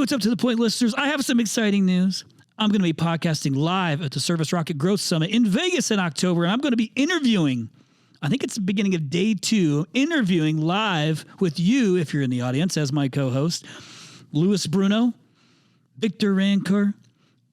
what's up to the point, listeners? I have some exciting news. I'm going to be podcasting live at the Service Rocket Growth Summit in Vegas in October, and I'm going to be interviewing, I think it's the beginning of day 2, interviewing live with you, if you're in the audience, as my co-host, Louis Bruno, Victor Rancor,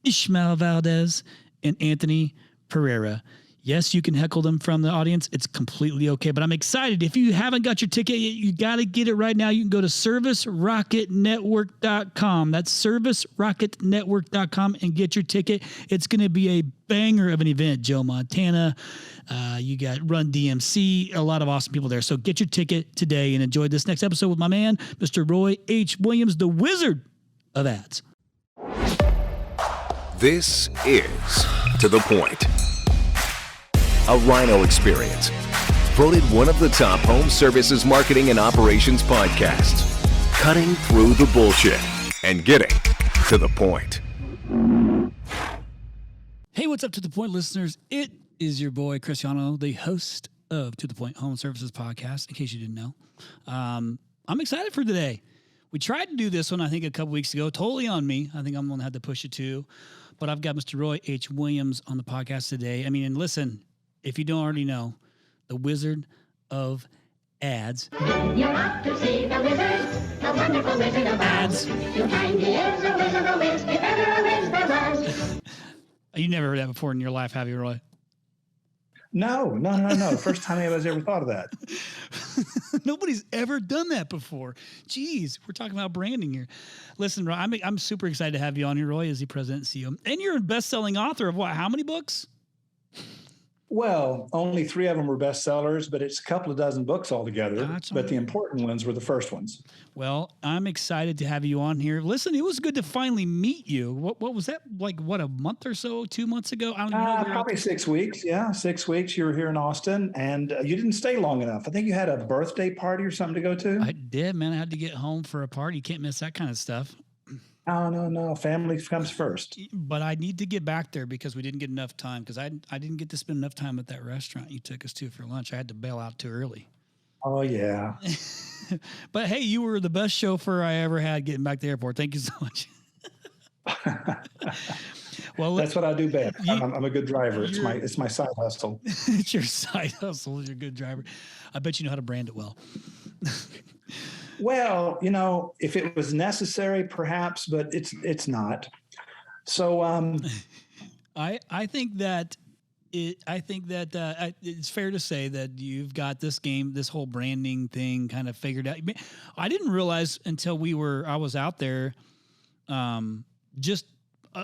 Ishmael Valdez, and Anthony Pereira. Yes, you can heckle them from the audience. It's completely okay, but I'm excited. If you haven't got your ticket yet, you got to get it right now. You can go to servicerocketnetwork.com. That's servicerocketnetwork.com and get your ticket. It's going to be a banger of an event. Joe Montana, you got Run DMC, a lot of awesome people there. So get your ticket today and enjoy this next episode with my man, Mr. Roy H. Williams, the Wizard of Ads. This is To The Point, a Rhino experience. Voted one of the top home services marketing and operations podcasts. Cutting through the bullshit and getting to the point. Hey, what's up, To The Point listeners? It is your boy, Chris Yano, the host of To The Point Home Services Podcast, in case you didn't know. I'm excited for today. We tried to do this one, I think, a couple weeks ago. Totally on me. I think I'm going to have to push it too. But I've got Mr. Roy H. Williams on the podcast today. I mean, and listen, if you don't already know, the Wizard of Ads. You want to see the wizard, the wonderful Wizard of Oz. You'll find he is a wizard of Wiz, if ever a wiz there was. You never heard that before in your life, have you, Roy? No. First time anybody's ever thought of that. Nobody's ever done that before. Jeez, we're talking about branding here. Listen, Roy, I'm super excited to have you on here, Roy, as the president and CEO. And you're a best-selling author of what, how many books? Well, only 3 of them were bestsellers, but it's a couple of dozen books altogether. Gotcha. But the important ones were the first ones. Well, I'm excited to have you on here. Listen, it was good to finally meet you. What was that, like, what, a month or so, 2 months ago? I don't know. Probably 6 weeks. Yeah, 6 weeks. You were here in Austin, and you didn't stay long enough. I think you had a birthday party or something to go to. I did, man. I had to get home for a party. You can't miss that kind of stuff. No. Family comes first. But I need to get back there because we didn't get enough time, because I didn't get to spend enough time at that restaurant you took us to for lunch. I had to bail out too early. Oh, yeah. But hey, you were the best chauffeur I ever had getting back to the airport. Thank you so much. Well, that's what I do best. I'm a good driver. It's my side hustle. It's your side hustle. You're a good driver. I bet you know how to brand it well. Well, if it was necessary, perhaps, but it's not. So, I think that it's fair to say that you've got this whole branding thing kind of figured out. I didn't realize until I was out there, just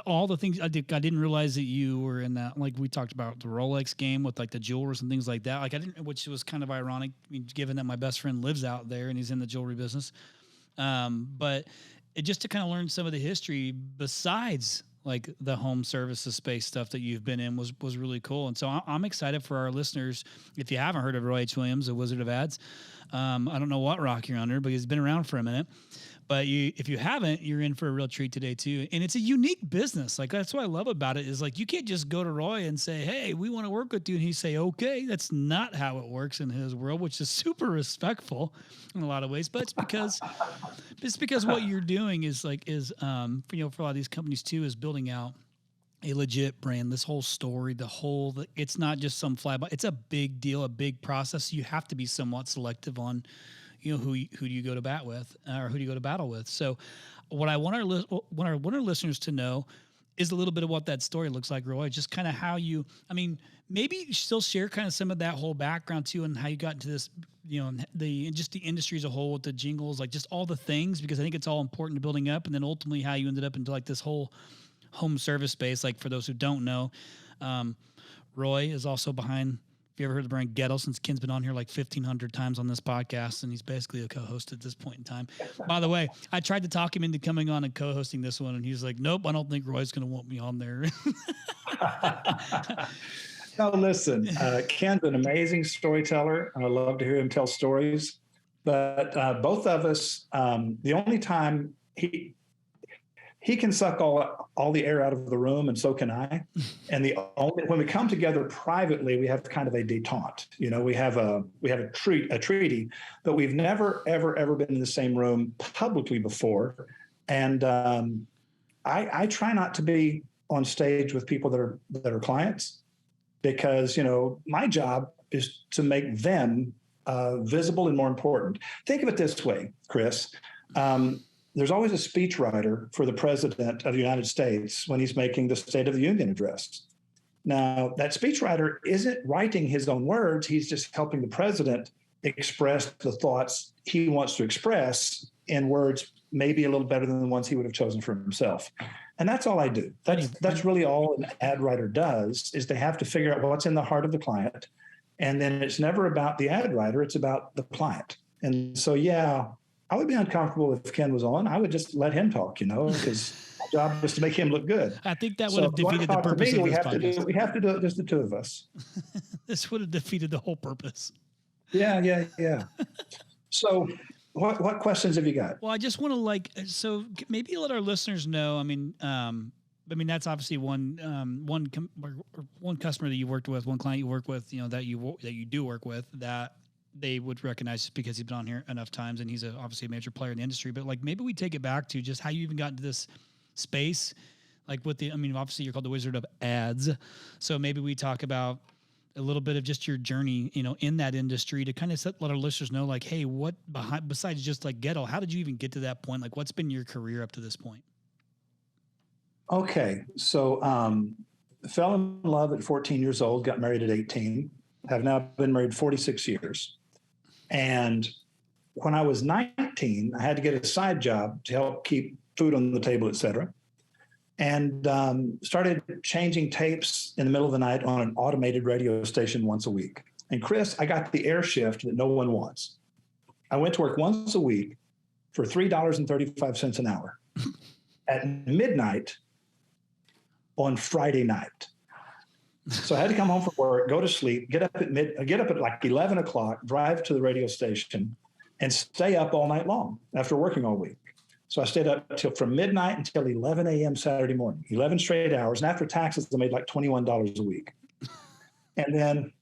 all the things I did. I didn't realize that you were in that, like we talked about the Rolex game with like the jewelers and things like that. Like which was kind of ironic, given that my best friend lives out there and he's in the jewelry business. But just to kind of learn some of the history besides like the home services space stuff that you've been in was really cool. And so I'm excited for our listeners. If you haven't heard of Roy H. Williams, the Wizard of Ads, I don't know what rock you're under, but he's been around for a minute. But if you haven't, you're in for a real treat today too. And it's a unique business. Like, that's what I love about it, is like, you can't just go to Roy and say, hey, we want to work with you. And he say, okay. That's not how it works in his world, which is super respectful in a lot of ways. But it's because what you're doing is for a lot of these companies too, is building out a legit brand. This whole story, it's not just some flyby. It's a big deal, a big process. You have to be somewhat selective on, who do you go to bat with, or who do you go to battle with? So what I want our listeners to know is a little bit of what that story looks like, Roy. Just kind of how maybe still share kind of some of that whole background too, and how you got into this, the industry as a whole with the jingles, like just all the things, because I think it's all important to building up, and then ultimately how you ended up into like this whole home service space. Like, for those who don't know, Roy is also behind, if you ever heard the brand Ghetto, since Ken's been on here like 1,500 times on this podcast, and he's basically a co-host at this point in time. By the way, I tried to talk him into coming on and co-hosting this one, and he's like, nope, I don't think Roy's going to want me on there. No, listen, Ken's an amazing storyteller, and I love to hear him tell stories. But both of us, the only time he can suck all the air out of the room, and so can I. And when we come together privately, we have kind of a detente. We have a treaty, but we've never ever been in the same room publicly before. And I try not to be on stage with people that are clients, because my job is to make them visible and more important. Think of it this way, Chris. There's always a speechwriter for the president of the United States when he's making the State of the Union address. Now, that speechwriter isn't writing his own words. He's just helping the president express the thoughts he wants to express in words maybe a little better than the ones he would have chosen for himself. And that's all I do. That's really all an ad writer does, is they have to figure out what's in the heart of the client. And then it's never about the ad writer, it's about the client. And so, yeah, I would be uncomfortable if Ken was on. I would just let him talk, because my job is to make him look good. I think that would have defeated the purpose of this podcast. We have to do it, just the two of us. This would have defeated the whole purpose. Yeah. So what questions have you got? Well, I just want to so maybe let our listeners know. I mean, that's obviously one customer that you worked with, one client you work with, that you do work with, that they would recognize just because he's been on here enough times and he's obviously a major player in the industry. But maybe we take it back to just how you even got into this space, obviously you're called the Wizard of Ads. So maybe we talk about a little bit of just your journey, in that industry, to kind of let our listeners know, hey, what besides just Ghetto, how did you even get to that point? What's been your career up to this point? Okay. So, fell in love at 14 years old, got married at 18, have now been married 46 years. And when I was 19, I had to get a side job to help keep food on the table, et cetera. And started changing tapes in the middle of the night on an automated radio station once a week. And Chris, I got the air shift that no one wants. I went to work once a week for $3.35 an hour at midnight on Friday night. So I had to come home from work, go to sleep, get up at like 11 o'clock, drive to the radio station, and stay up all night long after working all week. So I stayed up from midnight until 11 a.m. Saturday morning, 11 straight hours. And after taxes, I made like $21 a week. And then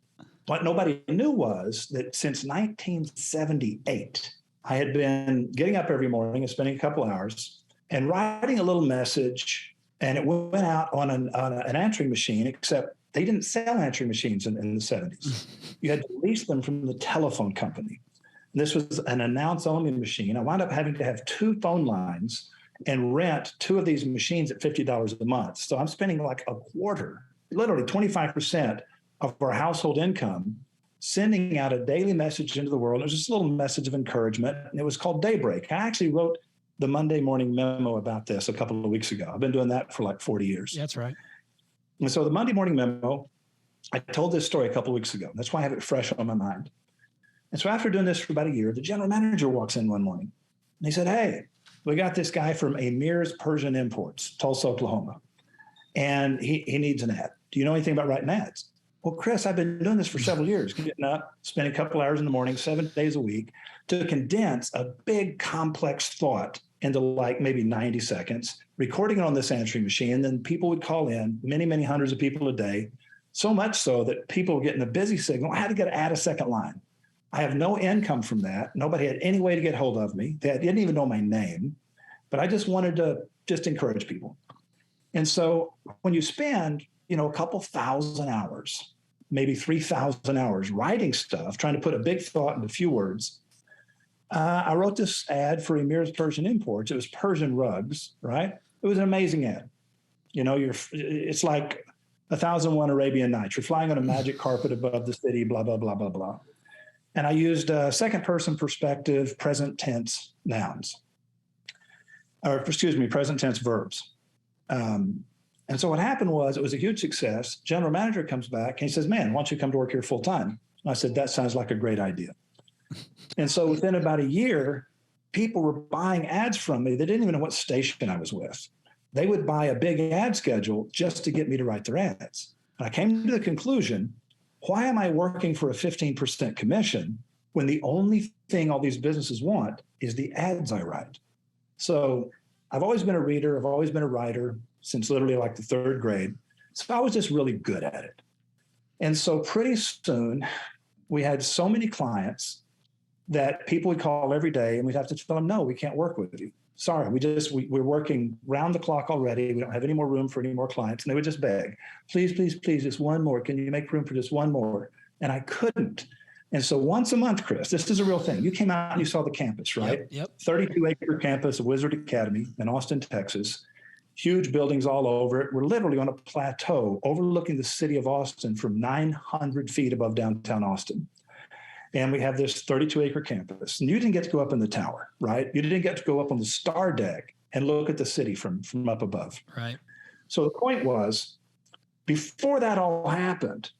what nobody knew was that since 1978, I had been getting up every morning and spending a couple hours and writing a little message, and it went out on an answering machine, except they didn't sell answering machines in the 70s. You had to lease them from the telephone company. And this was an announce-only machine. I wound up having to have 2 phone lines and rent 2 of these machines at $50 a month. So I'm spending like a quarter, literally 25% of our household income, sending out a daily message into the world. It was just a little message of encouragement, and it was called Daybreak. I actually wrote the Monday morning memo about this a couple of weeks ago. I've been doing that for like 40 years. That's right. And so the Monday morning memo, I told this story a couple of weeks ago. That's why I have it fresh on my mind. And so after doing this for about a year, the general manager walks in one morning and he said, "Hey, we got this guy from Amir's Persian Imports, Tulsa, Oklahoma, and he needs an ad. Do you know anything about writing ads?" Well, Chris, I've been doing this for several years, getting up, spending a couple hours in the morning, 7 days a week, to condense a big complex thought into like maybe 90 seconds, recording it on this answering machine. Then people would call in, many, many hundreds of people a day, so much so that people were getting a busy signal. I had to add a second line. I have no income from that. Nobody had any way to get hold of me. They didn't even know my name, but I just wanted to just encourage people. And so when you spend, a couple thousand hours, maybe 3,000 hours writing stuff, trying to put a big thought into a few words, I wrote this ad for Amir's Persian Imports. It was Persian rugs, right? It was an amazing ad. It's like 1001 Arabian Nights. You're flying on a magic carpet above the city, blah, blah, blah, blah, blah. And I used second person perspective, present tense nouns, present tense verbs. And so what happened was, it was a huge success. General manager comes back and he says, "Man, why don't you come to work here full time?" And I said, "That sounds like a great idea." And so within about a year, people were buying ads from me. They didn't even know what station I was with. They would buy a big ad schedule just to get me to write their ads. And I came to the conclusion, why am I working for a 15% commission when the only thing all these businesses want is the ads I write? So I've always been a reader. I've always been a writer since literally like the 3rd grade. So I was just really good at it. And so pretty soon we had so many clients that people would call every day and we'd have to tell them, "No, we can't work with you." sorry, we're working round the clock already. We don't have any more room for any more clients. And they would just beg, please, please, please, just one more. Can you make room for just one more? And I couldn't. And so once a month, Chris, this is a real thing. You came out and you saw the campus, right? Yep. 32-acre campus of Wizard Academy in Austin, Texas. Huge buildings all over it. We're literally on a plateau overlooking the city of Austin from 900 feet above downtown Austin. And we have this 32-acre campus. And you didn't get to go up in the tower, right? You didn't get to go up on the star deck and look at the city from up above. Right. So the point was, before that all happened,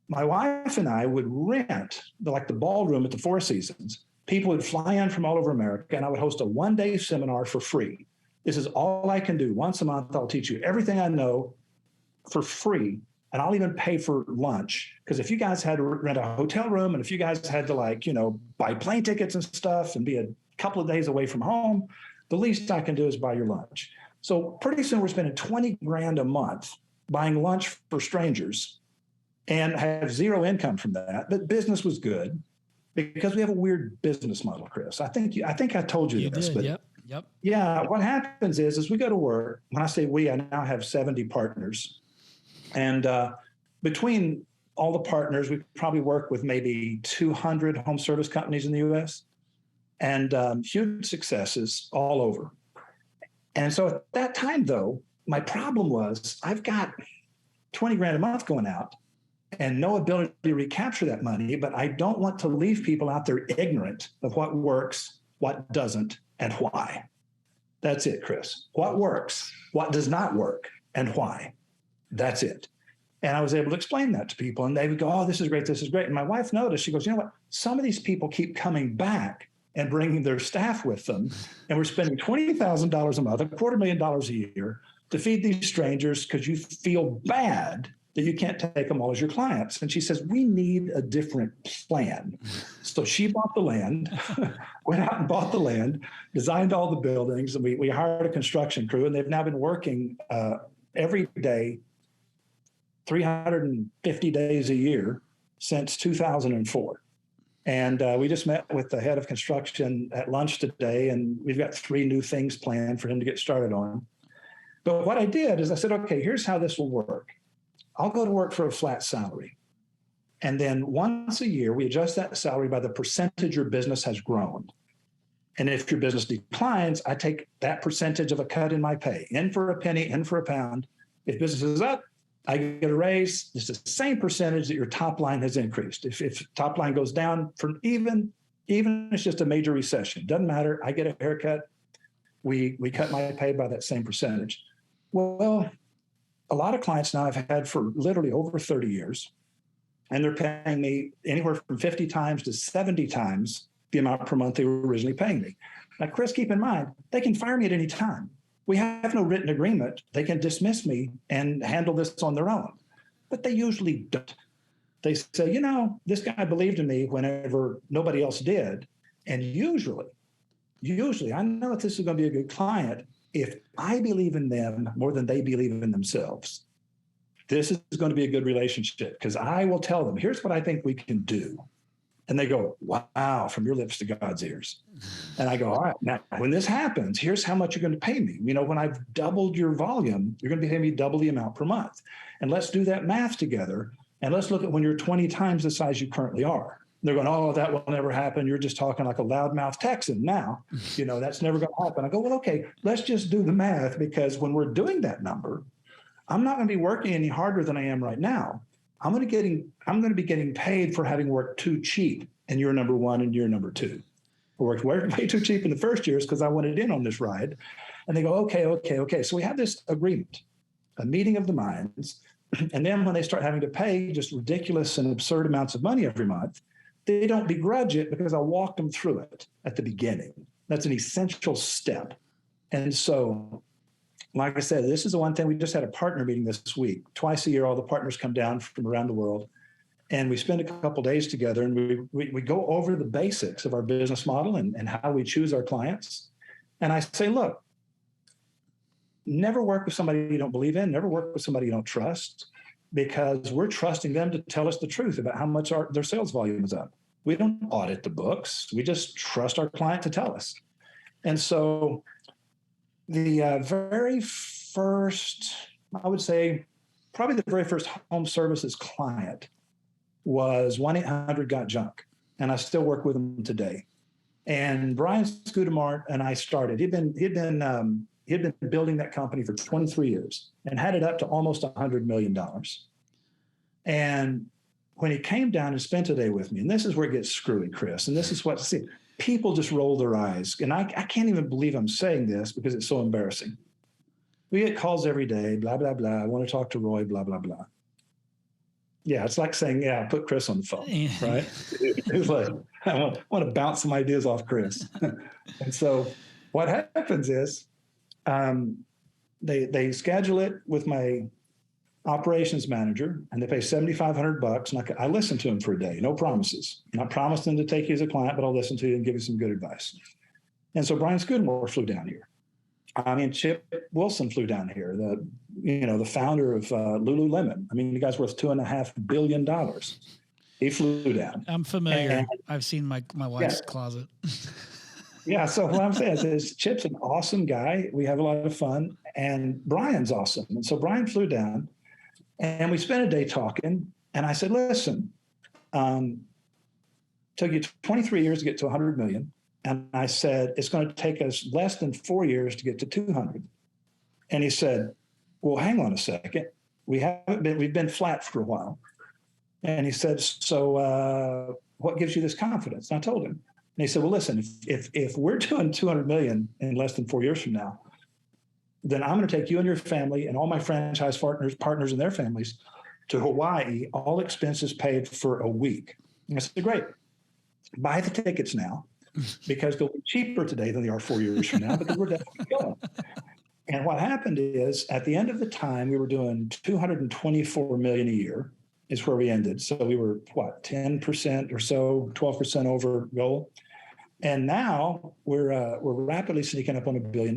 my wife and I would rent the ballroom at the Four Seasons. People would fly in from all over America, and I would host a one-day seminar for free. This is all I can do. Once a month, I'll teach you everything I know for free, and I'll even pay for lunch. Because if you guys had to rent a hotel room, and if you guys had to buy plane tickets and stuff and be a couple of days away from home, the least I can do is buy your lunch. So pretty soon we're spending $20,000 a month buying lunch for strangers and have zero income from that. But business was good because we have a weird business model, Chris. I think I told you this. Did, but Yep. yeah, what happens is we go to work. When I say we, I now have 70 partners. And between all the partners, we probably work with maybe 200 home service companies in the U.S. and huge successes all over. And so at that time, though, my problem was I've got $20,000 a month going out and no ability to recapture that money, but I don't want to leave people out there ignorant of what works, what doesn't, and why. That's it, Chris. What works, what does not work, and why. That's it. And I was able to explain that to people, and they would go, oh, this is great, this is great. And my wife noticed, she goes, you know what? Some of these people keep coming back and bringing their staff with them, and we're spending $20,000 a month, $250,000 a year to feed these strangers because you feel bad that you can't take them all as your clients. And she says, we need a different plan. So she bought the land, went out and bought the land, designed all the buildings, and we hired a construction crew, and they've now been working every day, 350 days a year since 2004. And we just met with the head of construction at lunch today, and we've got 3 new things planned for him to get started on. But what I did is I said, okay, here's how this will work. I'll go to work for a flat salary. And then once a year, we adjust that salary by the percentage your business has grown. And if your business declines, I take that percentage of a cut in my pay, in for a penny, in for a pound. If business is up, I get a raise. It's the same percentage that your top line has increased. If top line goes down from even if it's just a major recession, doesn't matter. I get a haircut. We cut my pay by that same percentage. Well, a lot of clients now I've had for literally over 30 years, and they're paying me anywhere from 50 times to 70 times the amount per month they were originally paying me. Now, Chris, keep in mind, they can fire me at any time. We have no written agreement. They can dismiss me and handle this on their own, but they usually don't. They say, you know, this guy believed in me whenever nobody else did. And usually, I know that this is going to be a good client if I believe in them more than they believe in themselves. This is going to be a good relationship because I will tell them, here's what I think we can do. And they go, wow, from your lips to God's ears. And I go, all right, now when this happens, here's how much you're going to pay me. You know, when I've doubled your volume, you're going to be paying me double the amount per month. And let's do that math together. And let's look at when you're 20 times the size you currently are. They're going, oh, that will never happen. You're just talking like a loudmouth Texan now. You know, that's never going to happen. I go, well, okay, let's just do the math, because when we're doing that number, I'm not going to be working any harder than I am right now. I'm going to be getting paid for having worked too cheap in year number 1 and year number 2. I worked way too cheap in the first years because I wanted in on this ride. And they go, okay. So we have this agreement, a meeting of the minds. And then when they start having to pay just ridiculous and absurd amounts of money every month, they don't begrudge it because I walked them through it at the beginning. That's an essential step. And so, like I said, this is the one thing. We just had a partner meeting this week. Twice a year, all the partners come down from around the world, and we spend a couple of days together, and we go over the basics of our business model and how we choose our clients. And I say, look, never work with somebody you don't believe in, never work with somebody you don't trust, because we're trusting them to tell us the truth about how much their sales volume is up. We don't audit the books. We just trust our client to tell us. And so The very first, I would say, probably the very first home services client was 1-800-GOT-JUNK, and I still work with them today. And Brian Scudamart and I started. He'd been building that company for 23 years and had it up to almost $100 million. And when he came down and spent a day with me, and this is where it gets screwy, Chris, and this is what, see, people just roll their eyes. And I can't even believe I'm saying this because it's so embarrassing. We get calls every day, blah, blah, blah. I want to talk to Roy, blah, blah, blah. Yeah, it's like saying, yeah, put Chris on the phone, right? It's like, I want to bounce some ideas off Chris. And so what happens is they schedule it with my operations manager, and they pay $7,500. And I listen to him for a day, no promises. I'm not promising to take you as a client, but I'll listen to you and give you some good advice. And so Brian Scudamore flew down here. Chip Wilson flew down here, the founder of Lululemon. I mean, the guy's worth $2.5 billion. He flew down. I'm familiar. I've seen my wife's closet. Yeah. So what I'm saying is Chip's an awesome guy. We have a lot of fun, and Brian's awesome. And so Brian flew down, and we spent a day talking. And I said, listen, took you 23 years to get to 100 million. And I said, it's going to take us less than 4 years to get to 200. And he said, well, hang on a second. We've been flat for a while. And he said, so what gives you this confidence? And I told him. And he said, well, listen, if we're doing 200 million in less than 4 years from now, then I'm going to take you and your family and all my franchise partners and their families to Hawaii, all expenses paid for a week. And I said, great. Buy the tickets now, because they'll be cheaper today than they are 4 years from now, because we're definitely going. And what happened is, at the end of the time, we were doing 224 million a year is where we ended. So we were, 10% or so, 12% over goal. And now we're rapidly sneaking up on $1 billion.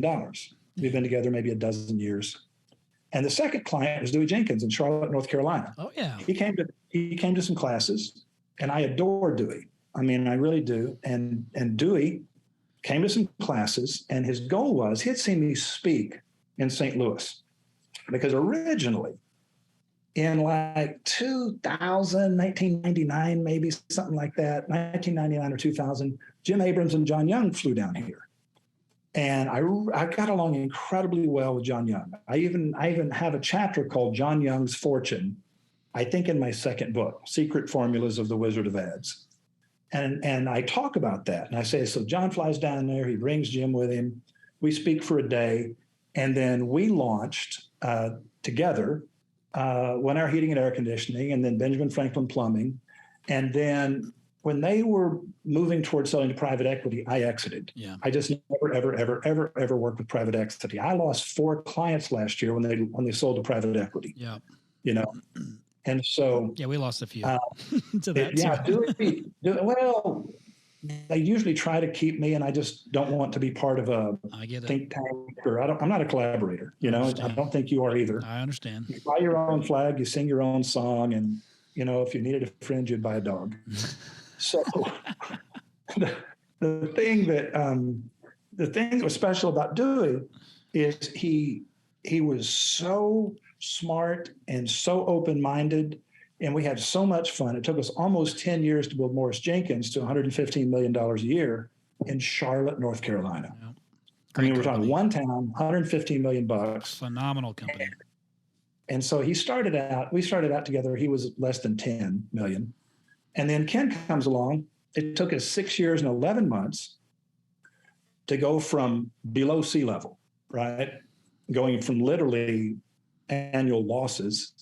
We've been together maybe a dozen years. And the second client was Dewey Jenkins in Charlotte, North Carolina. Oh, yeah. He came to some classes, and I adore Dewey. I mean, I really do. And Dewey came to some classes, and his goal was, he had seen me speak in St. Louis, because originally in like 1999, maybe something like that, 1999 or 2000, Jim Abrams and John Young flew down here. And I got along incredibly well with John Young. I even have a chapter called John Young's Fortune, I think in my second book, Secret Formulas of the Wizard of Ads. And I talk about that. And I say, so John flies down there, he brings Jim with him. We speak for a day. And then we launched together One Hour Heating and Air Conditioning, and then Benjamin Franklin Plumbing. And then when they were moving towards selling to private equity, I exited. Yeah. I just never, ever worked with private equity. I lost 4 clients last year when they sold to private equity. Yeah. And so we lost a few to that. Well, they usually try to keep me, and I just don't want to be part of a think tank, or I'm not a collaborator. I don't think you are either. I understand. You buy your own flag, you sing your own song, and if you needed a friend, you'd buy a dog. So the thing that was special about Dewey is he was so smart and so open-minded, and we had so much fun. It took us almost 10 years to build Morris Jenkins to $115 million a year in Charlotte, North Carolina. Yeah. We're talking one town, $115 million. Phenomenal company. And so we started out together. He was less than 10 million. And then Ken comes along. It took us 6 years and 11 months to go from below sea level, right? Going from literally annual losses.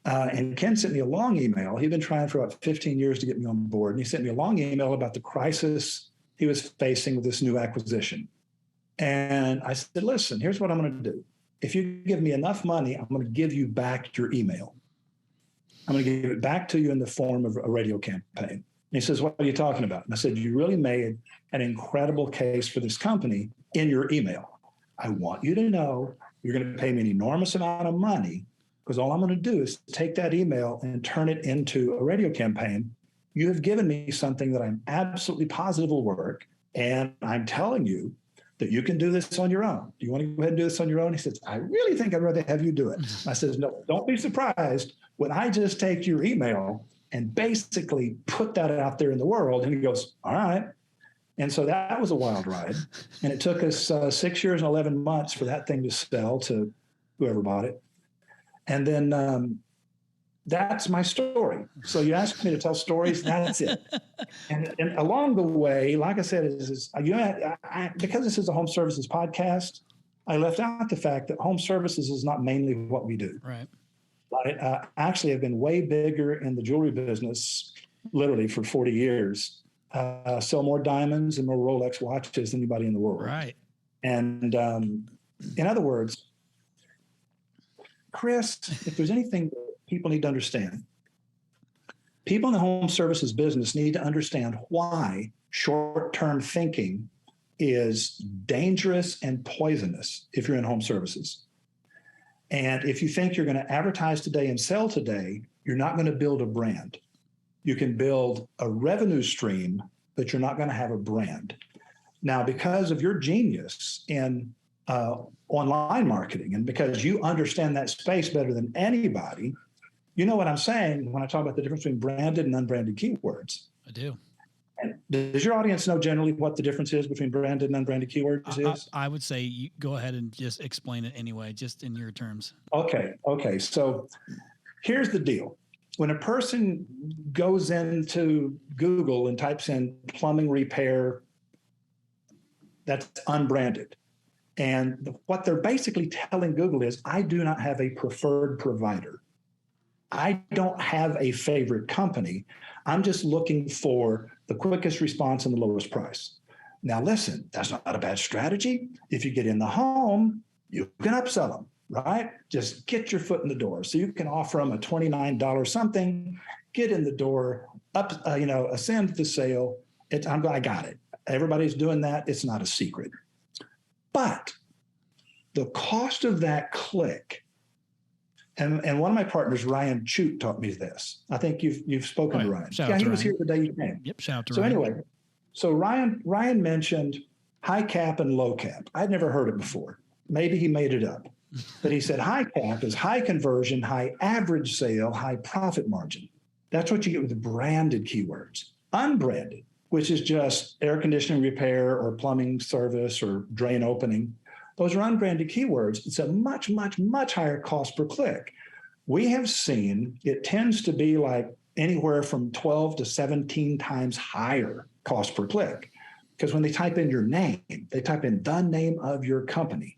And Ken sent me a long email. He'd been trying for about 15 years to get me on board. And he sent me a long email about the crisis he was facing with this new acquisition. And I said, listen, here's what I'm going to do. If you give me enough money, I'm going to give you back your email. I'm going to give it back to you in the form of a radio campaign. And he says, what are you talking about? And I said, you really made an incredible case for this company in your email. I want you to know you're going to pay me an enormous amount of money, because all I'm going to do is take that email and turn it into a radio campaign. You have given me something that I'm absolutely positive will work. And I'm telling you that you can do this on your own. Do you want to go ahead and do this on your own? He says, I really think I'd rather have you do it. I says, no, don't be surprised when I just take your email and basically put that out there in the world. And he goes, all right. And so that was a wild ride. And it took us 6 years and 11 months for that thing to sell to whoever bought it. And then that's my story. So you asked me to tell stories, that's it. And along the way, like I said, because this is a home services podcast, I left out the fact that home services is not mainly what we do. Right. I actually have been way bigger in the jewelry business, literally for 40 years. Sell more diamonds and more Rolex watches than anybody in the world. Right. And in other words, Chris, if there's anything people need to understand, people in the home services business need to understand why short-term thinking is dangerous and poisonous if you're in home services. And if you think you're going to advertise today and sell today, you're not going to build a brand. You can build a revenue stream, but you're not going to have a brand. Now, because of your genius in online marketing and because you understand that space better than anybody, you know what I'm saying when I talk about the difference between branded and unbranded keywords. I do. And does your audience know generally what the difference is between branded and unbranded keywords is? I would say you go ahead and just explain it anyway, just in your terms. Okay. So here's the deal. When a person goes into Google and types in plumbing repair, that's unbranded. And what they're basically telling Google is, I do not have a preferred provider. I don't have a favorite company. I'm just looking for the quickest response and the lowest price. Now, listen, that's not a bad strategy. If you get in the home, you can upsell them, right? Just get your foot in the door. So you can offer them a $29 something, get in the door, ascend the sale. I got it. Everybody's doing that. It's not a secret. But the cost of that click, and one of my partners, Ryan Chute, taught me this. I think you've spoken to Ryan. Shout out to he was Ryan. here the day you came. Yep, shout out to So Ryan. anyway, Ryan mentioned high cap and low cap. I'd never heard it before. Maybe he made it up. But he said high cap is high conversion, high average sale, high profit margin. That's what you get with branded keywords. Unbranded, which is just air conditioning repair or plumbing service or drain opening. Those are unbranded keywords. It's a much, much, much higher cost per click. We have seen it tends to be like anywhere from 12 to 17 times higher cost per click. Because when they type in your name, they type in the name of your company.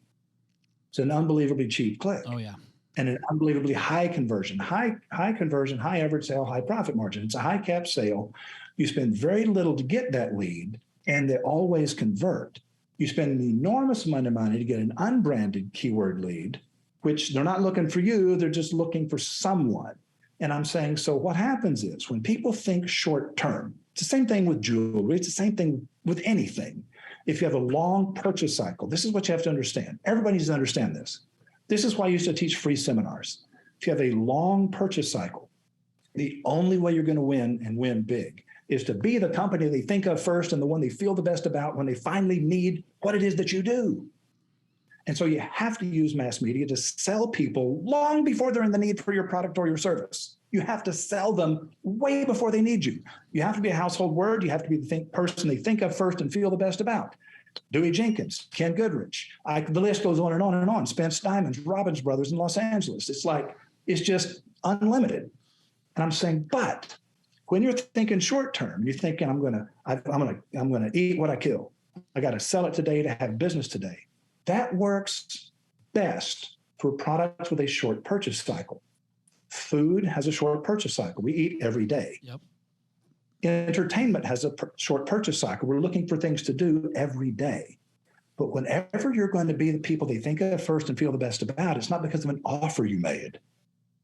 It's an unbelievably cheap click. Oh, yeah. And an unbelievably high conversion, high conversion, high average sale, high profit margin. It's a high cap sale. You spend very little to get that lead, and they always convert. You spend an enormous amount of money to get an unbranded keyword lead, which they're not looking for you, they're just looking for someone. And I'm saying, so what happens is when people think short term, it's the same thing with jewelry, it's the same thing with anything. If you have a long purchase cycle, this is what you have to understand. Everybody needs to understand this. This is why I used to teach free seminars. If you have a long purchase cycle, the only way you're going to win and win big is to be the company they think of first and the one they feel the best about when they finally need what it is that you do. And so you have to use mass media to sell people long before they're in the need for your product or your service. You have to sell them way before they need you. You have to be a household word. You have to be the person they think of first and feel the best about. Dewey Jenkins, Ken Goodrich, the list goes on and on and on. Spence Diamonds, Robbins Brothers in Los Angeles. It's just unlimited. And I'm saying, but when you're thinking short term, you're thinking, I'm gonna eat what I kill. I got to sell it today to have business today. That works best for products with a short purchase cycle. Food has a short purchase cycle. We eat every day. Yep. Entertainment has a short purchase cycle. We're looking for things to do every day. But whenever you're going to be the people they think of first and feel the best about, it's not because of an offer you made.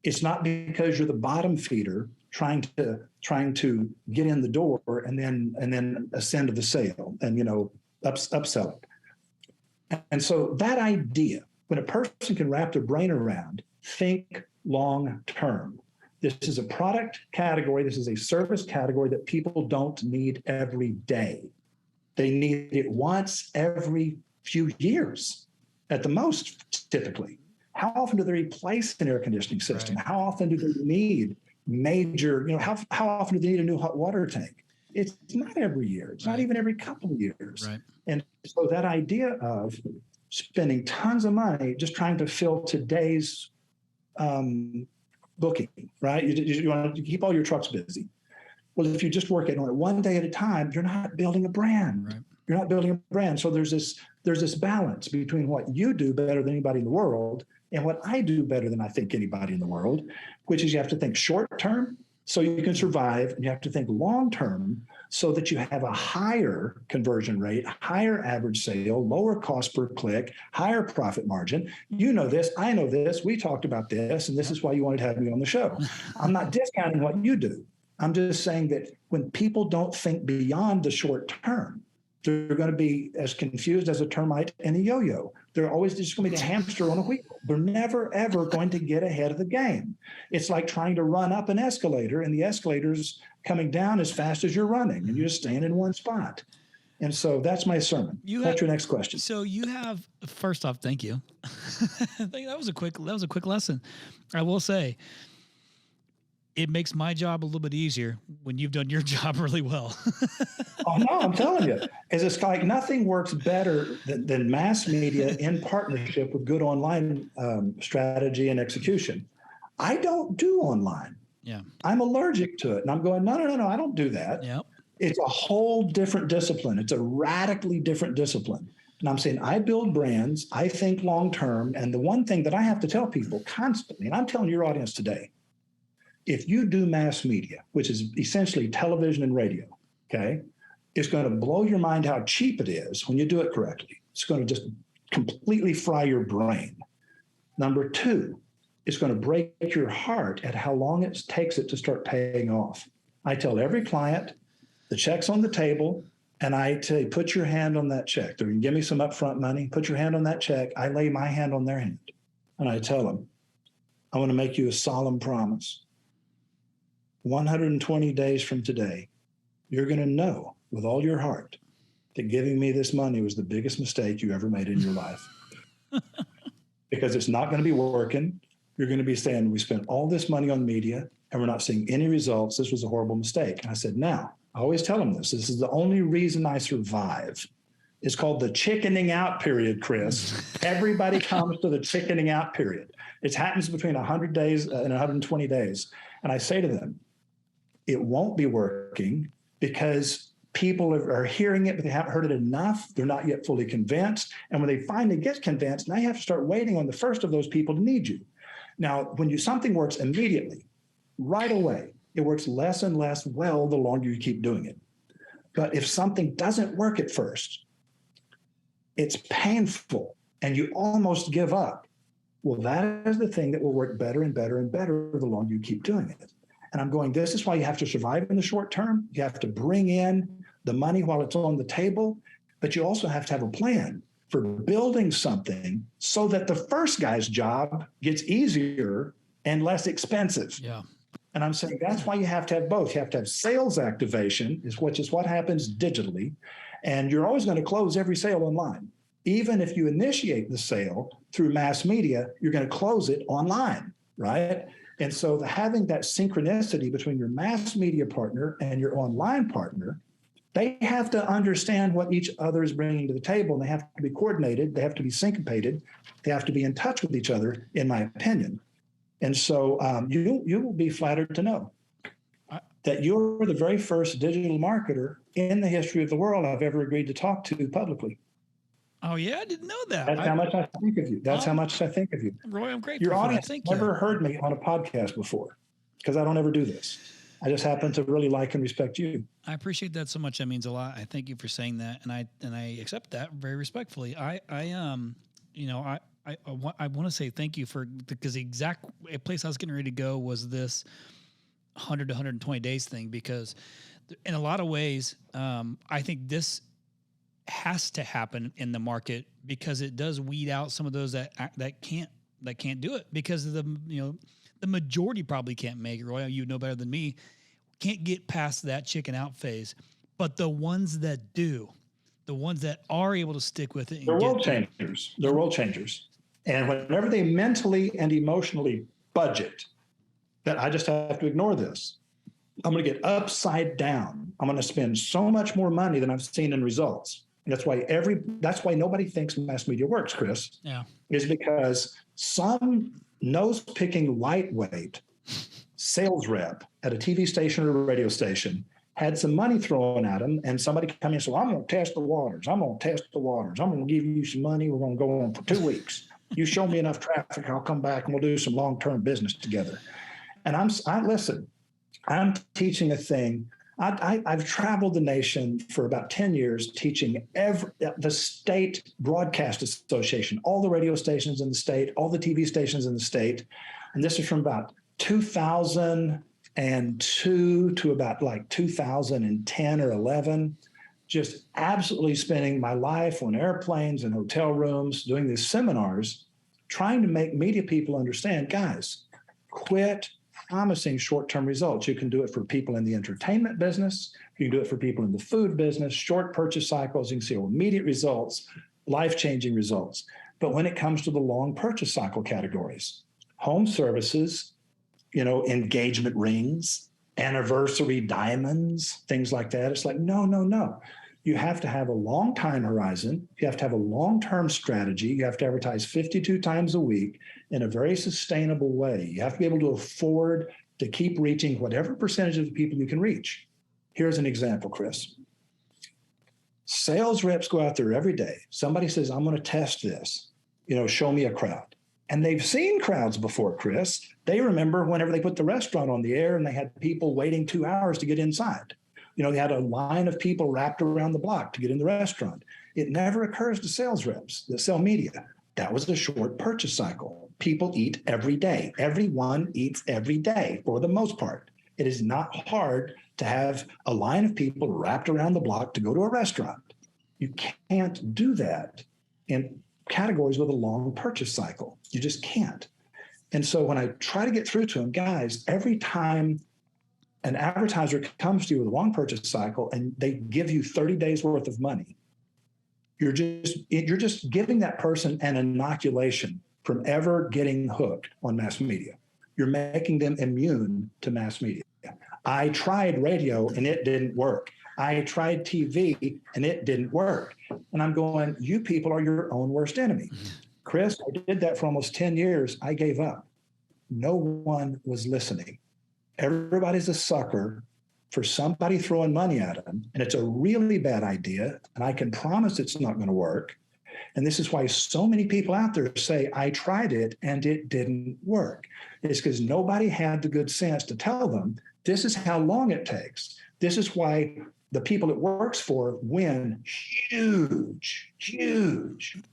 It's not because you're the bottom feeder trying to get in the door and then ascend to the sale and upsell it. And so that idea, when a person can wrap their brain around, think long term. This is a product category. This is a service category that people don't need every day. They need it once every few years at the most, typically. How often do they replace an air conditioning system? Right. How often do they need major, how often do they need a new hot water tank? It's not every year. It's not even every couple of years. Right. And so that idea of spending tons of money just trying to fill today's booking, right? You want to keep all your trucks busy. Well, if you just work it on it one day at a time, you're not building a brand. Right. You're not building a brand. So there's this balance between what you do better than anybody in the world and what I do better than I think anybody in the world, which is you have to think short term so you can survive, and you have to think long term so that you have a higher conversion rate, higher average sale, lower cost per click, higher profit margin. You know this, I know this, we talked about this, and this is why you wanted to have me on the show. I'm not discounting what you do. I'm just saying that when people don't think beyond the short term, they're going to be as confused as a termite and a yo-yo. They're always just going to be a hamster on a wheel. They're never, ever going to get ahead of the game. It's like trying to run up an escalator, and the escalator's coming down as fast as you're running, and you're just staying in one spot. And so that's my sermon. That's your next question. So you have, first off, thank you. That was a quick lesson. I will say, it makes my job a little bit easier when you've done your job really well. Oh, no, I'm telling you. It's like nothing works better than mass media in partnership with good online strategy and execution. I don't do online. Yeah. I'm allergic to it. And I'm going, no, I don't do that. Yep. It's a whole different discipline. It's a radically different discipline. And I'm saying I build brands. I think long term. And the one thing that I have to tell people constantly, and I'm telling your audience today, if you do mass media, which is essentially television and radio, okay, it's going to blow your mind how cheap it is when you do it correctly. It's going to just completely fry your brain. Number two, it's going to break your heart at how long it takes it to start paying off. I tell every client, the check's on the table, and I say, put your hand on that check. They're going to give me some upfront money. Put your hand on that check. I lay my hand on their hand, and I tell them, I want to make you a solemn promise. 120 days from today, you're going to know with all your heart that giving me this money was the biggest mistake you ever made in your life. Because it's not going to be working. You're going to be saying, we spent all this money on media and we're not seeing any results. This was a horrible mistake. And I said, now, I always tell them this. This is the only reason I survive. It's called the chickening out period, Chris. Everybody comes to the chickening out period. It happens between 100 days and 120 days. And I say to them, it won't be working because people are hearing it, but they haven't heard it enough. They're not yet fully convinced. And when they finally get convinced, now you have to start waiting on the first of those people to need you. Now, when something works immediately, right away, it works less and less well the longer you keep doing it. But if something doesn't work at first, it's painful and you almost give up. Well, that is the thing that will work better and better and better the longer you keep doing it. And I'm going, this is why you have to survive in the short term. You have to bring in the money while it's on the table, but you also have to have a plan for building something so that the first guy's job gets easier and less expensive. Yeah. And I'm saying that's why you have to have both. You have to have sales activation, which is what happens digitally. And you're always going to close every sale online. Even if you initiate the sale through mass media, you're going to close it online, right? And so having that synchronicity between your mass media partner and your online partner, they have to understand what each other is bringing to the table, and they have to be coordinated. They have to be syncopated. They have to be in touch with each other, in my opinion. And so you will be flattered to know that you're the very first digital marketer in the history of the world I've ever agreed to talk to publicly. Oh, yeah, I didn't know that. That's how much I think of you. That's how much I think of you. Roy, I'm grateful Your for audience that. Thank never you. heard me on a podcast before because I don't ever do this. I just happen to really like and respect you. I appreciate that so much. That means a lot. I thank you for saying that, and I accept that very respectfully. I want to say thank you because the exact place I was getting ready to go was this 100 to 120 days thing, because in a lot of ways, I think this has to happen in the market because it does weed out some of those that can't do it because of the majority probably can't make it. Roy, you know better than me, can't get past that chicken out phase. But the ones that do, the ones that are able to stick with it. And They're get world changers. They're world changers. And whenever they mentally and emotionally budget, that I just have to ignore this. I'm going to get upside down. I'm going to spend so much more money than I've seen in results. And that's why nobody thinks mass media works, Chris. Yeah. Is because some nose-picking lightweight sales rep at a TV station or a radio station had some money thrown at him, and somebody come in and said, I'm going to test the waters. I'm going to test the waters. I'm going to give you some money. We're going to go on for 2 weeks. You show me enough traffic, I'll come back and we'll do some long-term business together. And I'm teaching a thing. I've traveled the nation for about 10 years teaching the state broadcast association, all the radio stations in the state, all the TV stations in the state. And this is from about 2002 to about like 2010 or 11, just absolutely spending my life on airplanes and hotel rooms doing these seminars, trying to make media people understand, guys, quit promising short-term results. You can do it for people in the entertainment business. You can do it for people in the food business, short purchase cycles. You can see immediate results, life-changing results. But when it comes to the long purchase cycle categories, home services, engagement rings, anniversary diamonds, things like that. It's like, no. You have to have a long time horizon. You have to have a long-term strategy. You have to advertise 52 times a week in a very sustainable way. You have to be able to afford to keep reaching whatever percentage of the people you can reach. Here's an example, Chris. Sales reps go out there every day. Somebody says, I'm going to test this, show me a crowd. And they've seen crowds before, Chris. They remember whenever they put the restaurant on the air and they had people waiting 2 hours to get inside. They had a line of people wrapped around the block to get in the restaurant. It never occurs to sales reps that sell media. That was a short purchase cycle. People eat every day. Everyone eats every day for the most part. It is not hard to have a line of people wrapped around the block to go to a restaurant. You can't do that in categories with a long purchase cycle. You just can't. And so when I try to get through to them, guys, every time an advertiser comes to you with a long purchase cycle and they give you 30 days worth of money, you're just giving that person an inoculation from ever getting hooked on mass media. You're making them immune to mass media. I tried radio and it didn't work. I tried TV and it didn't work. And I'm going, you people are your own worst enemy. Chris, I did that for almost 10 years. I gave up. No one was listening. Everybody's a sucker for somebody throwing money at them. And it's a really bad idea. And I can promise it's not going to work. And this is why so many people out there say, I tried it and it didn't work. It's because nobody had the good sense to tell them, this is how long it takes. This is why the people it works for win huge,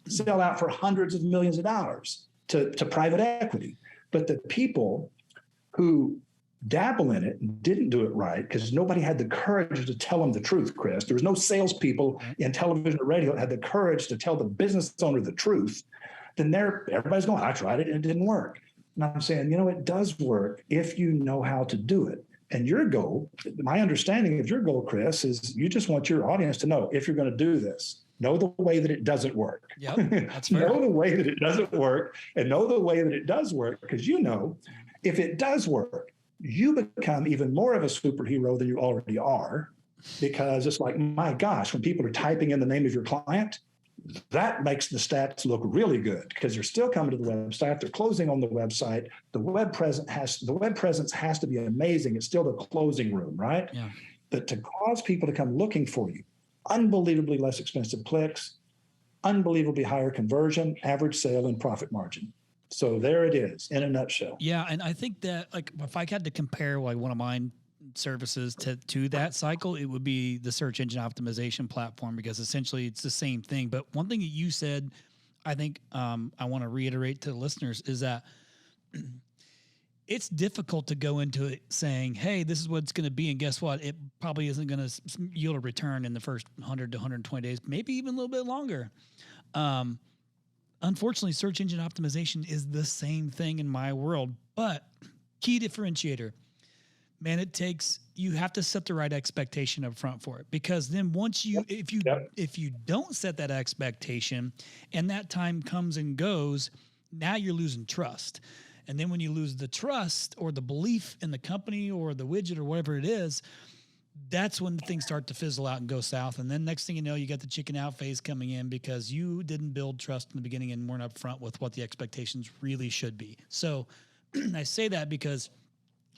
sell out for hundreds of millions of dollars to private equity. But the people who dabble in it and didn't do it right because nobody had the courage to tell them the truth, Chris. There was no salespeople in television or radio that had the courage to tell the business owner the truth. Then everybody's going, I tried it and it didn't work. And I'm saying, it does work if you know how to do it. And your goal, my understanding of your goal, Chris, is you just want your audience to know if you're going to do this, know the way that it doesn't work. Yep, that's fair. Know the way that it doesn't work and know the way that it does work, because if it does work, you become even more of a superhero than you already are, because it's like, my gosh, when people are typing in the name of your client, that makes the stats look really good because they're still coming to the website. They're closing on the website. The web presence has to be amazing. It's still the closing room, right? Yeah. But to cause people to come looking for you, unbelievably less expensive clicks, unbelievably higher conversion, average sale, and profit margin. So there it is in a nutshell. Yeah, and I think that if I had to compare one of mine services to that cycle, it would be the search engine optimization platform, because essentially it's the same thing. But one thing that you said, I think I want to reiterate to the listeners, is that it's difficult to go into it saying, hey, this is what it's going to be, and guess what? It probably isn't going to yield a return in the first 100 to 120 days, maybe even a little bit longer. Unfortunately, search engine optimization is the same thing in my world, but key differentiator. man, you have to set the right expectation up front for it, because then once you, if you don't set that expectation and that time comes and goes, now you're losing trust. And then when you lose the trust or the belief in the company or the widget or whatever it is, that's when things start to fizzle out and go south. And then next thing you know, you got the chicken out phase coming in because you didn't build trust in the beginning and weren't upfront with what the expectations really should be. So I say that because,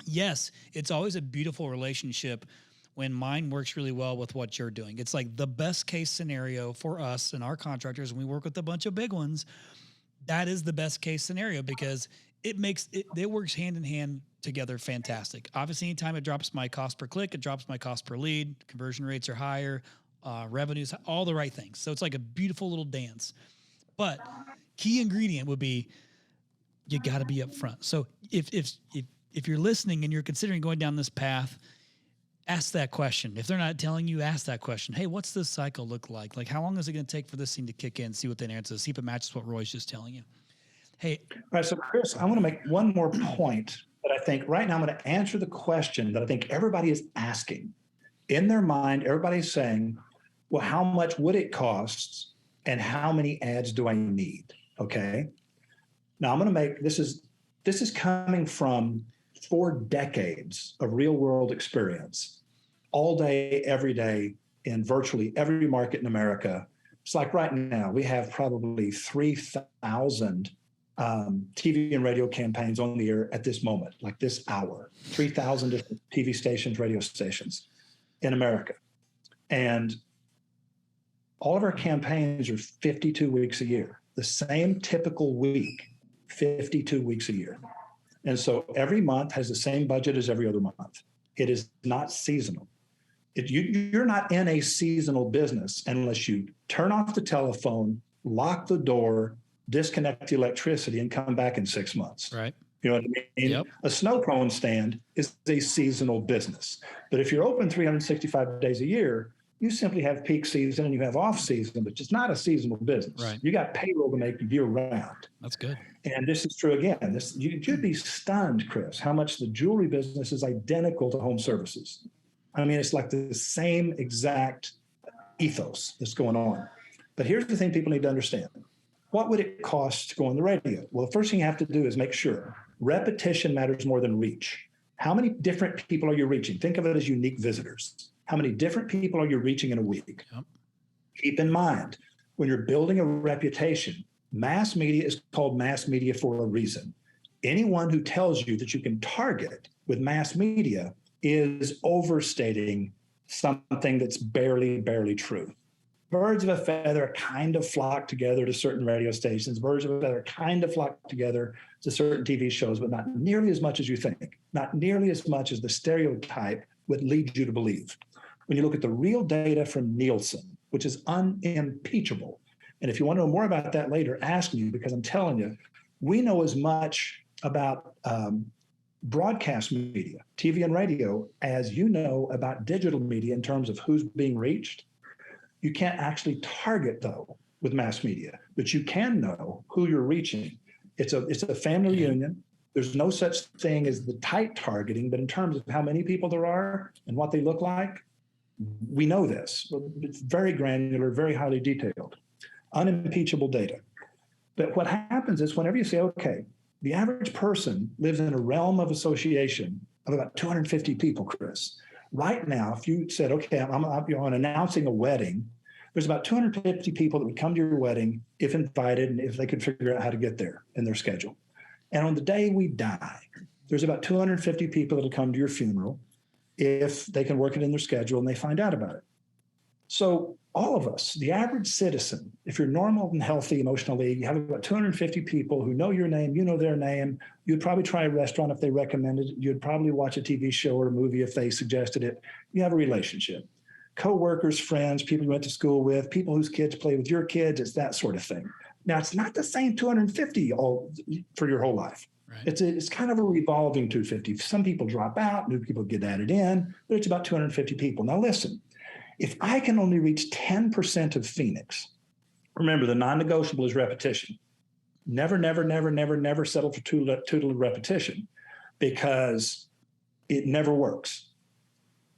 yes, it's always a beautiful relationship when mine works really well with what you're doing. It's like the best case scenario for us and our contractors. And we work with a bunch of big ones. That is the best case scenario because it works hand in hand together. Fantastic. Obviously, anytime it drops my cost per click, it drops my cost per lead. Conversion rates are higher, revenues, all the right things. So it's like a beautiful little dance. But key ingredient would be you got to be upfront. So if you're listening and you're considering going down this path, ask that question. If they're not telling you, ask that question. Hey, what's this cycle look like? Like, how long is it going to take for this thing to kick in? See what the answer is. See if it matches what Roy's just telling you. Hey. All right. So, Chris, I want to make one more point that I think right now I'm going to answer the question that I think everybody is asking. In their mind, everybody's saying, well, how much would it cost and how many ads do I need? Okay. Now, I'm going to make this is coming from 4 decades of real world experience, all day, every day, in virtually every market in America. It's like right now, we have probably 3,000 TV and radio campaigns on the air at this moment, like this hour, 3,000 different TV stations, radio stations in America. And all of our campaigns are 52 weeks a year, the same typical week, 52 weeks a year. And so every month has the same budget as every other month. It is not seasonal. You're not in a seasonal business unless you turn off the telephone, lock the door, disconnect the electricity, and come back in 6 months. Right. You know what I mean? Yep. A snow cone stand is a seasonal business. But if you're open 365 days a year, you simply have peak season and you have off season, but it's not a seasonal business. Right. You got payroll to make year round. That's good. And this is true again. You'd be stunned, Chris, how much the jewelry business is identical to home services. I mean, it's like the same exact ethos that's going on. But here's the thing people need to understand. What would it cost to go on the radio? Well, the first thing you have to do is make sure repetition matters more than reach. How many different people are you reaching? Think of it as unique visitors. How many different people are you reaching in a week? Yep. Keep in mind, when you're building a reputation, mass media is called mass media for a reason. Anyone who tells you that you can target with mass media is overstating something that's barely true. Birds of a feather kind of flock together to certain radio stations. Birds of a feather kind of flock together to certain TV shows, but not nearly as much as you think, not nearly as much as the stereotype would lead you to believe. When you look at the real data from Nielsen, which is unimpeachable, and if you want to know more about that later, ask me, because I'm telling you, we know as much about broadcast media, TV and radio, as you know about digital media in terms of who's being reached. You can't actually target, though, with mass media, but you can know who you're reaching. It's a family reunion. There's no such thing as the tight targeting, but in terms of how many people there are and what they look like, we know this. It's very granular, very highly detailed, unimpeachable data. But what happens is whenever you say, okay, the average person lives in a realm of association of about 250 people, Chris. Right now, if you said, okay, I'm announcing a wedding, there's about 250 people that would come to your wedding if invited and if they could figure out how to get there in their schedule. And on the day we die, there's about 250 people that'll come to your funeral if they can work it in their schedule and they find out about it. So all of us, the average citizen, if you're normal and healthy emotionally, you have about 250 people who know your name, you know their name. You'd probably try a restaurant if they recommended it. You'd probably watch a TV show or a movie if they suggested it. You have a relationship. Co-workers, friends, people you went to school with, people whose kids play with your kids, it's that sort of thing. Now, it's not the same 250 all for your whole life. Right. It's kind of a revolving 250. Some people drop out, new people get added in, but it's about 250 people. Now, listen, if I can only reach 10% of Phoenix, remember the non-negotiable is repetition. Never settle for too little repetition, because It never works.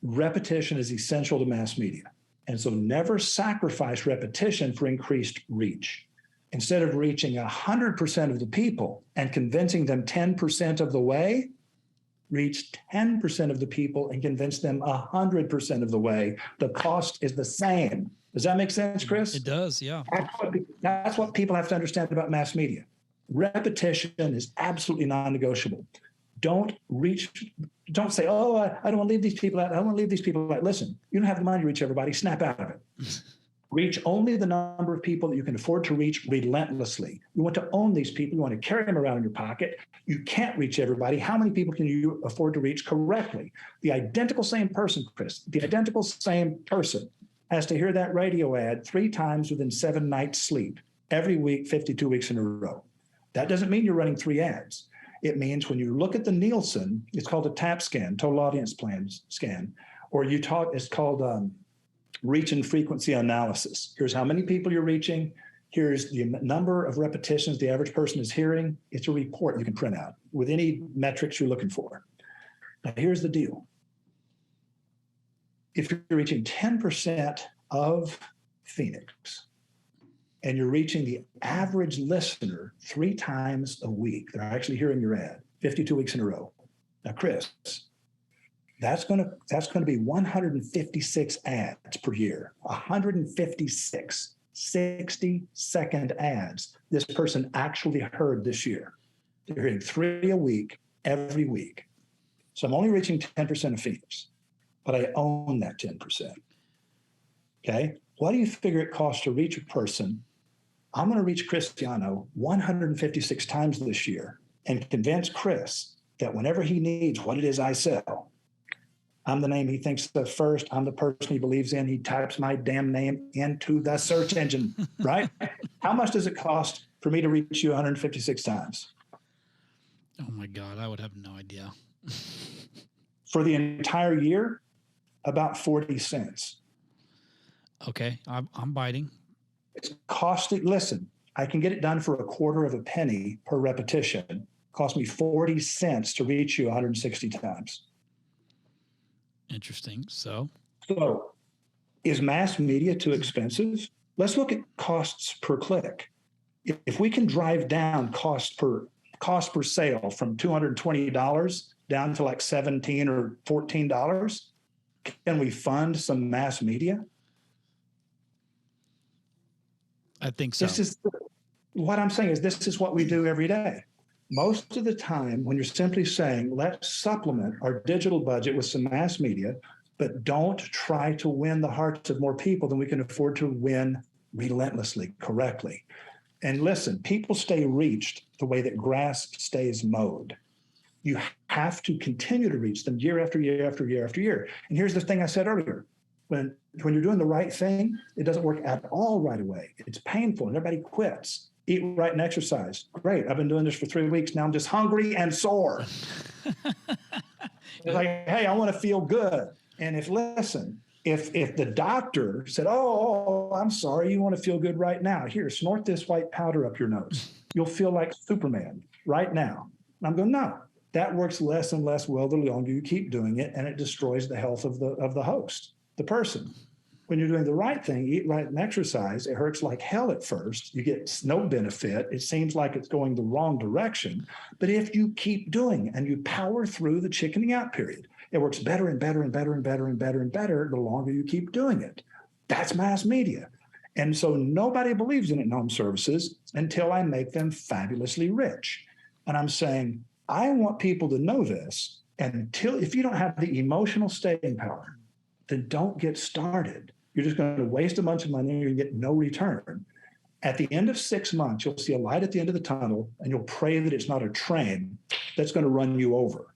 Repetition is essential to mass media. And so never sacrifice repetition for increased reach. Instead of reaching 100% of the people and convincing them 10% of the way, reach 10% of the people and convince them 100% of the way. The cost is the same. Does that make sense, Chris? It does, yeah. That's what people have to understand about mass media. Repetition is absolutely non-negotiable. Don't say, oh, I don't want to leave these people out. I don't want to leave these people out. Listen, you don't have the money to reach everybody. Snap out of it. Reach only the number of people that you can afford to reach relentlessly. You want to own these people. You want to carry them around in your pocket. You can't reach everybody. How many people can you afford to reach correctly? The identical same person, Chris, the identical same person has to hear that radio ad 3 times within 7 nights sleep every week, 52 weeks in a row. That doesn't mean you're running 3 ads. It means when you look at the Nielsen, it's called a TAP scan, total audience plan scan, or it's called reach and frequency analysis. Here's how many people you're reaching. Here's the number of repetitions the average person is hearing. It's a report you can print out with any metrics you're looking for. Now, here's the deal. If you're reaching 10% of Phoenix and you're reaching the average listener 3 times a week, they're actually hearing your ad 52 weeks in a row. Now, Chris, that's going to be 156 ads per year, 156 60-second ads this person actually heard this year. They're hearing 3 a week, every week. So I'm only reaching 10% of Phoenix, but I own that 10%. Okay? What do you figure it costs to reach a person? I'm going to reach Chris Yano 156 times this year and convince Chris that whenever he needs what it is I sell, I'm the name he thinks of first. I'm the person he believes in. He types my damn name into the search engine, right? How much does it cost for me to reach you 156 times? Oh my God, I would have no idea. For the entire year, about 40 cents. Okay, I'm biting. It's costing, listen, I can get it done for a quarter of a penny per repetition. It cost me 40 cents to reach you 160 times. Interesting. So is mass media too expensive? Let's look at costs per click. If we can drive down cost per sale from $220 down to like $17 or $14, can we fund some mass media? I think so. What I'm saying is this is what we do every day. Most of the time, when you're simply saying, let's supplement our digital budget with some mass media, but don't try to win the hearts of more people than we can afford to win relentlessly, correctly. And listen, people stay reached the way that grass stays mowed. You have to continue to reach them year after year after year after year. And here's the thing I said earlier. When you're doing the right thing, it doesn't work at all right away. It's painful and everybody quits. Eat right and exercise. Great. I've been doing this for 3 weeks. Now I'm just hungry and sore. It's like, hey, I want to feel good. And if the doctor said, oh, I'm sorry, you want to feel good right now. Here, snort this white powder up your nose. You'll feel like Superman right now. And I'm going, no, that works less and less well the longer you keep doing it. And it destroys the health of the host, the person. When you're doing the right thing, eat right and exercise, it hurts like hell at first. You get no benefit. It seems like it's going the wrong direction. But if you keep doing and you power through the chickening out period, it works better and better and better and better and better and better the longer you keep doing it. That's mass media. And so nobody believes in in-home services until I make them fabulously rich. And I'm saying, I want people to know this. And if you don't have the emotional staying power, then don't get started. You're just going to waste a bunch of money and you get no return. At the end of 6 months, you'll see a light at the end of the tunnel and you'll pray that it's not a train that's going to run you over.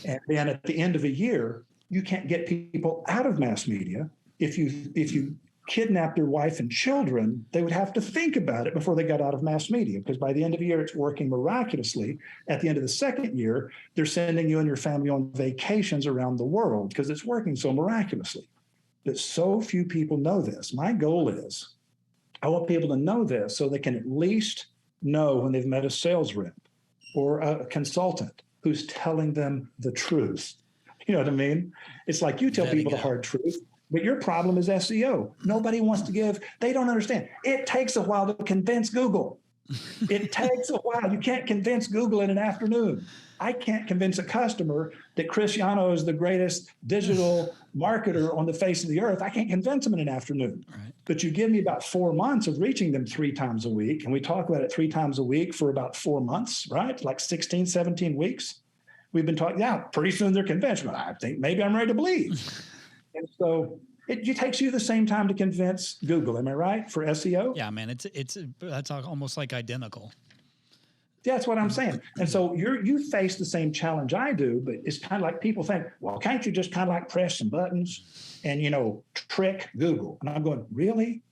And then at the end of a year, you can't get people out of mass media. If you kidnap their wife and children, they would have to think about it before they got out of mass media, because by the end of the year, it's working miraculously. At the end of the second year, they're sending you and your family on vacations around the world because it's working so miraculously. But so few people know this. My goal is I want people to know this so they can at least know when they've met a sales rep or a consultant who's telling them the truth. You know what I mean? It's like you tell people the hard truth, but your problem is SEO. Nobody wants to give, they don't understand. It takes a while to convince Google. It takes a while. You can't convince Google in an afternoon. I can't convince a customer that Chris Yano is the greatest digital marketer on the face of the earth. I can't convince them in an afternoon. Right. But you give me about 4 months of reaching them 3 times a week, and we talk about it 3 times a week for about 4 months, right? Like 16, 17 weeks. We've been talking, yeah, pretty soon they're convinced. I think maybe I'm ready to believe. And so it takes you the same time to convince Google. Am I right? For SEO? Yeah, man, that's almost like identical. That's what I'm saying. And so you face the same challenge I do, but it's kind of like people think, well, can't you just kind of like press some buttons and, trick Google? And I'm going, really?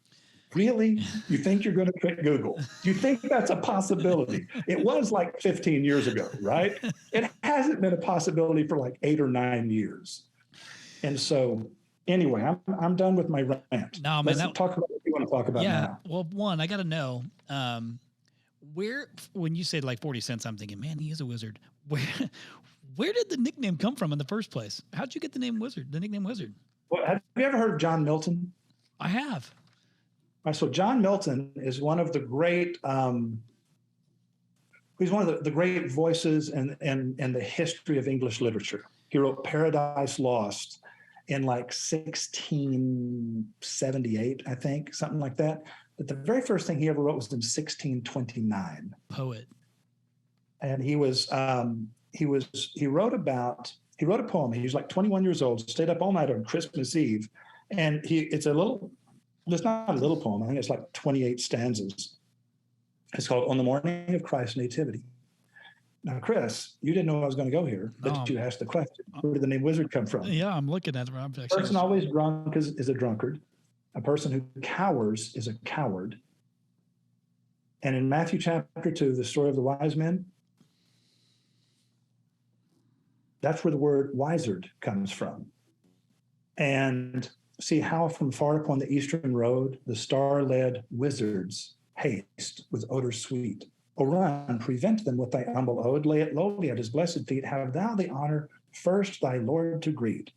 Really? You think you're going to trick Google? You think that's a possibility? It was like 15 years ago, right? It hasn't been a possibility for like 8 or 9 years. And so anyway, I'm done with my rant. No, man, Let's talk about what you want to talk about now. Well, one, I got to know, when you said like 40 cents, I'm thinking, man, he is a wizard. Where did the nickname come from in the first place? How'd you get the nickname Wizard? Well, have you ever heard of John Milton? I have. All right, so John Milton is one of the great, he's one of the great voices in the history of English literature. He wrote Paradise Lost in like 1678, I think, something like that. But the very first thing he ever wrote was in 1629. Poet. And he wrote a poem. He was like 21 years old, stayed up all night on Christmas Eve. And it's not a little poem. I think it's like 28 stanzas. It's called On the Morning of Christ's Nativity. Now, Chris, you didn't know I was going to go here, but you asked the question. Where did the name wizard come from? Yeah, I'm looking at it. A person always drunk is a drunkard. A person who cowers is a coward. And in Matthew chapter 2, the story of the wise men, that's where the word wizard comes from. And see how from far upon the eastern road, the star-led wizards haste with odor sweet. O run, prevent them with thy humble ode, lay it lowly at his blessed feet. Have thou the honor first thy Lord to greet,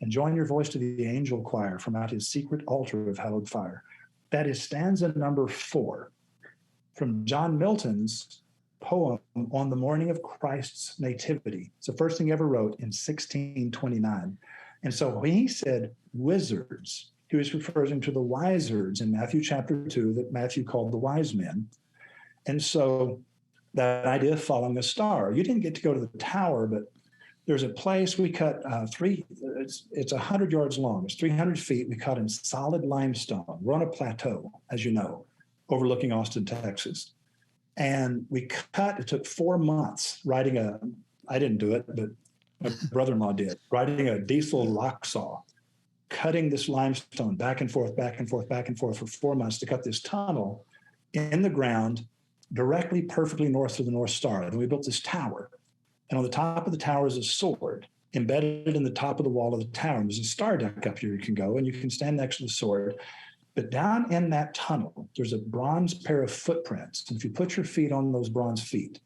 and join your voice to the angel choir from out his secret altar of hallowed fire. That is stanza number 4 from John Milton's poem On the Morning of Christ's Nativity. It's the first thing he ever wrote in 1629. And so when he said wizards, he was referring to the wizards in Matthew chapter 2 that Matthew called the wise men. And so that idea of following a star, you didn't get to go to the tower, but there's a place we cut it's 100 yards long. It's 300 feet. We cut in solid limestone. We're on a plateau, as you know, overlooking Austin, Texas. And it took 4 months I didn't do it, but my brother-in-law did, riding a diesel lock saw, cutting this limestone back and forth, back and forth, back and forth for 4 months to cut this tunnel in the ground directly, perfectly north of the North Star. And we built this tower. And on the top of the tower is a sword embedded in the top of the wall of the tower. And there's a star deck up here you can go, and you can stand next to the sword. But down in that tunnel, there's a bronze pair of footprints. And if you put your feet on those bronze feet,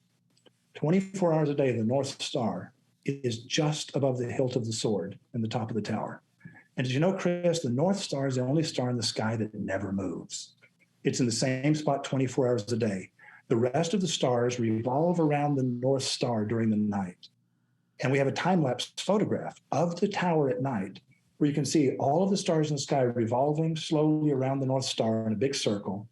24 hours a day, the North Star is just above the hilt of the sword in the top of the tower. And did you know, Chris, the North Star is the only star in the sky that never moves. It's in the same spot 24 hours a day. The rest of the stars revolve around the North Star during the night. And we have a time-lapse photograph of the tower at night where you can see all of the stars in the sky revolving slowly around the North Star in a big circle.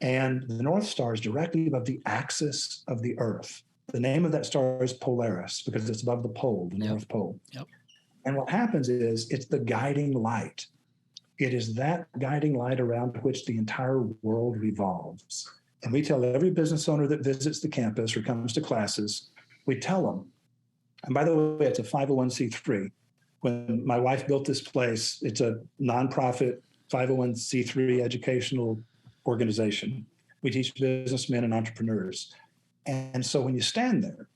And the North Star is directly above the axis of the Earth. The name of that star is Polaris because it's above the pole, the North Pole. Yep. And what happens is it's the guiding light. It is that guiding light around which the entire world revolves. And we tell every business owner that visits the campus or comes to classes, we tell them, and by the way, it's a 501c3. When my wife built this place, it's a nonprofit 501c3 educational organization. We teach businessmen and entrepreneurs. And so when you stand there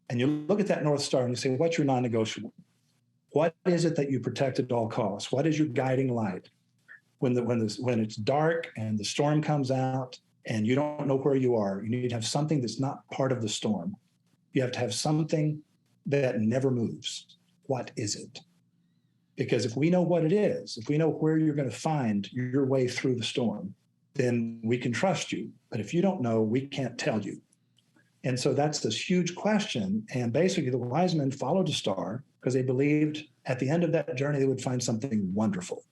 and you look at that North Star and you say, what's your non-negotiable? What is it that you protect at all costs? What is your guiding light? When it's dark and the storm comes out and you don't know where you are, you need to have something that's not part of the storm. You have to have something that never moves. what is it? Because if we know what it is, if we know where you're going to find your way through the storm, then we can trust you. But if you don't know, we can't tell you. And so that's this huge question. And basically, the wise men followed a star because they believed at the end of that journey, they would find something wonderful.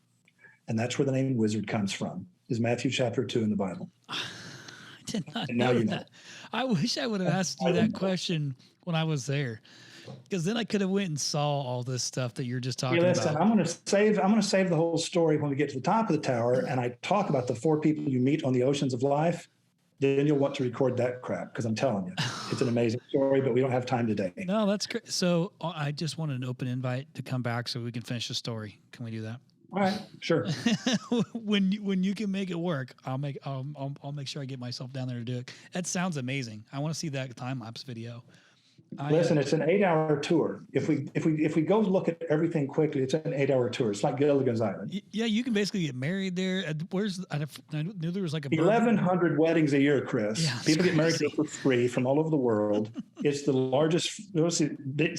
And that's where the name wizard comes from, is Matthew chapter 2 in the Bible. I did not And know now you that. know. I wish I would have asked you that question when I was there, because then I could have went and saw all this stuff that you're just talking Hey, listen, about. I'm going to save the whole story when we get to the top of the tower and I talk about the 4 people you meet on the oceans of life. Then you'll want to record that crap, because I'm telling you, it's an amazing story, but we don't have time today. No, that's great. So I just wanted an open invite to come back so we can finish the story. Can we do that? All right, sure. when you can make it work, I'll make sure I get myself down there to do it. That sounds amazing. I want to see that time lapse video. Listen, it's an 8-hour tour. If we go look at everything quickly, it's an 8-hour tour. It's like Gilligan's Island. Yeah, you can basically get married there. I knew there was like a 1,100 weddings a year, Chris. Yeah, People get married crazy. there for free from all over the world. It's the largest, it's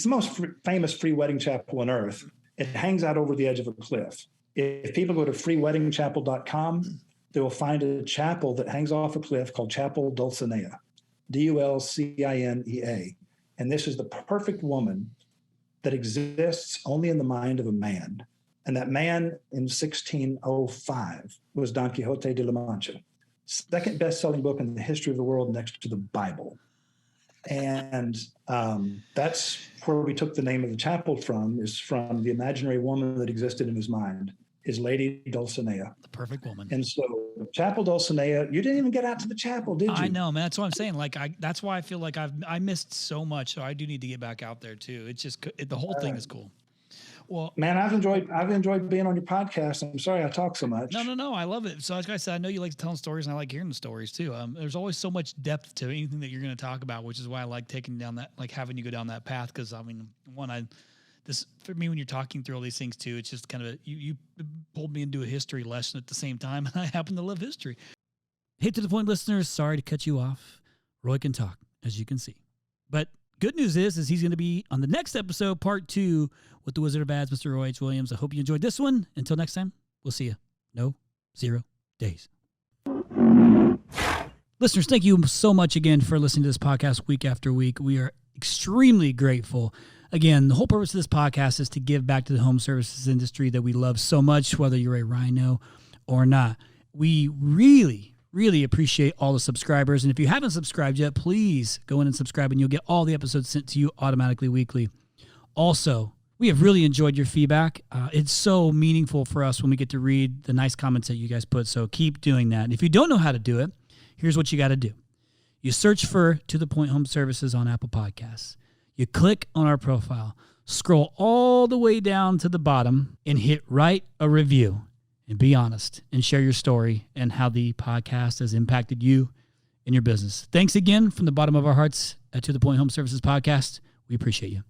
the most famous free wedding chapel on earth. It hangs out over the edge of a cliff. If people go to freeweddingchapel.com, they will find a chapel that hangs off a cliff called Chapel Dulcinea, Dulcinea. And this is the perfect woman that exists only in the mind of a man. And that man in 1605 was Don Quixote de la Mancha, second best-selling book in the history of the world next to the Bible. And that's where we took the name of the chapel from, is from the imaginary woman that existed in his mind, his Lady Dulcinea. The perfect woman. And so Chapel Dulcinea, you didn't even get out to the chapel, did you? I know, man. That's what I'm saying. Like, that's why I feel like I missed so much. So I do need to get back out there too. It's just the whole thing is cool. Well, Man, I've enjoyed being on your podcast. I'm sorry I talk so much. no. I love it. So as I said, I know you like telling stories, and I like hearing the stories too. There's always so much depth to anything that you're going to talk about, which is why I like taking down that, like having you go down that path. Because I mean, this for me when you're talking through all these things too, it's just kind of you pulled me into a history lesson at the same time, and I happen to love history. Hey, to the point, listeners. Sorry to cut you off. Roy can talk, as you can see, but good news is he's going to be on the next episode, part 2, with the Wizard of Ads, Mr. Roy H. Williams. I hope you enjoyed this one. Until next time, we'll see you. No 0 days. Listeners, thank you so much again for listening to this podcast week after week. We are extremely grateful. Again, the whole purpose of this podcast is to give back to the home services industry that we love so much, whether you're a rhino or not. We really appreciate all the subscribers. And if you haven't subscribed yet, please go in and subscribe, and you'll get all the episodes sent to you automatically weekly. Also, we have really enjoyed your feedback. It's so meaningful for us when we get to read the nice comments that you guys put. So keep doing that. And if you don't know how to do it, here's what you got to do. You search for To The Point Home Services on Apple Podcasts. You click on our profile, scroll all the way down to the bottom, and hit write a review. And be honest and share your story and how the podcast has impacted you and your business. Thanks again from the bottom of our hearts at To The Point Home Services Podcast. We appreciate you.